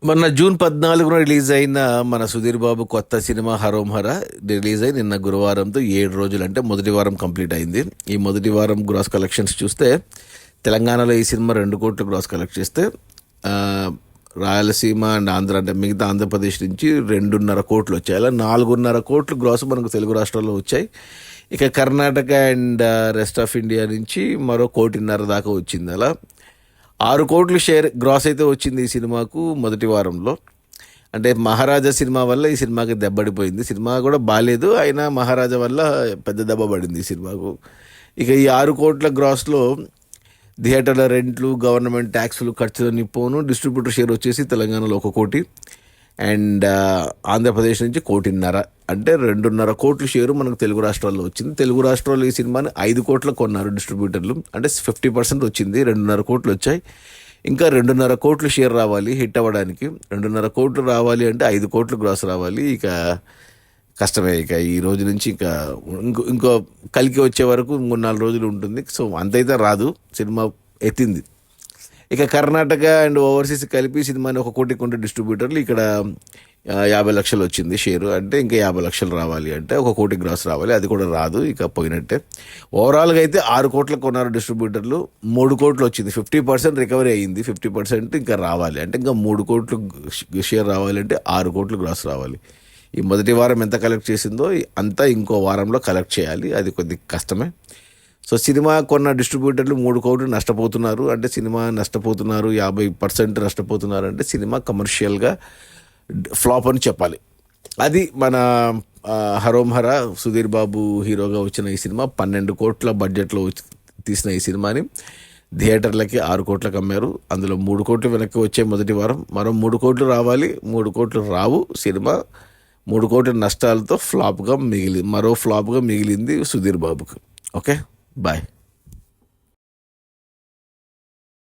మొన్న June 14 release అయిన మన సుధీర్ బాబు కొత్త సినిమా హరోం హర రిలీజ్ అయి నిన్న గురువారంతో 7 రోజులు, అంటే మొదటి వారం కంప్లీట్ అయింది. ఈ మొదటి వారం గ్రాస్ కలెక్షన్స్ చూస్తే తెలంగాణలో ఈ సినిమా 2 కోట్లు గ్రాస్ కలెక్ట్ చేస్తే రాయలసీమ అండ్ ఆంధ్ర, అంటే మిగతా ఆంధ్రప్రదేశ్ నుంచి 2.5 కోట్లు వచ్చాయి. అలా 4.5 కోట్లు గ్రాస్ మనకు తెలుగు రాష్ట్రాల్లో వచ్చాయి. ఇక Karnataka and rest of India నుంచి మరో 1.5 కోటి దాకా వచ్చింది. అలా 6 కోట్లు షేర్ గ్రాస్ అయితే వచ్చింది ఈ సినిమాకు మొదటి వారంలో. అంటే మహారాజా సినిమా వల్ల ఈ సినిమాకి దెబ్బడిపోయింది. సినిమా కూడా బాగాలేదు, అయినా మహారాజా వల్ల పెద్ద దెబ్బ పడింది ఈ సినిమాకు. ఇక ఈ 6 కోట్ల గ్రాస్లో థియేటర్ల రెంట్లు, గవర్నమెంట్ ట్యాక్స్లు, ఖర్చులన్నీ పోను, డిస్ట్రిబ్యూటర్ షేర్ వచ్చేసి తెలంగాణలో 1 కోటి అండ్ ఆంధ్రప్రదేశ్ నుంచి 1.5 కోటి, అంటే 2.5 కోట్ల షేరు మనకు తెలుగు రాష్ట్రాల్లో వచ్చింది. తెలుగు రాష్ట్రాల్లో ఈ సినిమాని 5 కోట్లకు కొన్నారు డిస్ట్రిబ్యూటర్లు, అంటే 50% వచ్చింది. 2.5 కోట్లు వచ్చాయి. ఇంకా 2.5 కోట్లు షేర్ రావాలి హిట్ అవ్వడానికి. 2.5 కోట్లు రావాలి అంటే 5 కోట్లు గ్రాస్ రావాలి. ఇక కష్టమే. ఇక ఈ రోజు నుంచి ఇక ఇంకో కలికి వచ్చే వరకు 3-4 రోజులు ఉంటుంది. సో అంతైతే రాదు, సినిమా ఎత్తింది. ఇక కర్ణాటక అండ్ ఓవర్సీస్ కలిపి సినిమాని 1 కోటి కొంటే డిస్ట్రిబ్యూటర్లు ఇక్కడ 50 లక్షలు వచ్చింది షేరు. అంటే ఇంకా 50 లక్షలు రావాలి అంటే 1 కోటి గ్రాస్ రావాలి, అది కూడా రాదు, ఇక పోయినట్టే. ఓవరాల్గా అయితే 6 కోట్లకు కొన్నారు డిస్ట్రిబ్యూటర్లు, 3 కోట్లు వచ్చింది. 50% రికవరీ అయ్యింది, 50% ఇంకా రావాలి. అంటే ఇంకా 3 కోట్లు షేర్ రావాలి అంటే 6 కోట్లు గ్రాస్ రావాలి. ఈ మొదటి వారం ఎంత కలెక్ట్ చేసిందో అంతా ఇంకో వారంలో కలెక్ట్ చేయాలి, అది కొద్ది కష్టమే. సో సినిమా కొన్న డిస్ట్రిబ్యూటర్లు 3 కోట్లు నష్టపోతున్నారు. అంటే సినిమా నష్టపోతున్నారు, 50% నష్టపోతున్నారు అంటే సినిమా కమర్షియల్గా ఫ్లాప్ అని చెప్పాలి. అది మన హరోం హర సుధీర్ బాబు హీరోగా వచ్చిన ఈ సినిమా 12 కోట్ల బడ్జెట్లో తీసిన ఈ సినిమాని థియేటర్లకి 6 కోట్లకు అమ్మారు. అందులో 3 కోట్లు వెనక్కి వచ్చే మొదటి వారం, మరో 3 కోట్లు రావాలి, 3 కోట్లు రావు. సినిమా 3 కోట్ల నష్టాలతో మరో ఫ్లాప్గా మిగిలింది సుధీర్ బాబుకు. Okay, bye.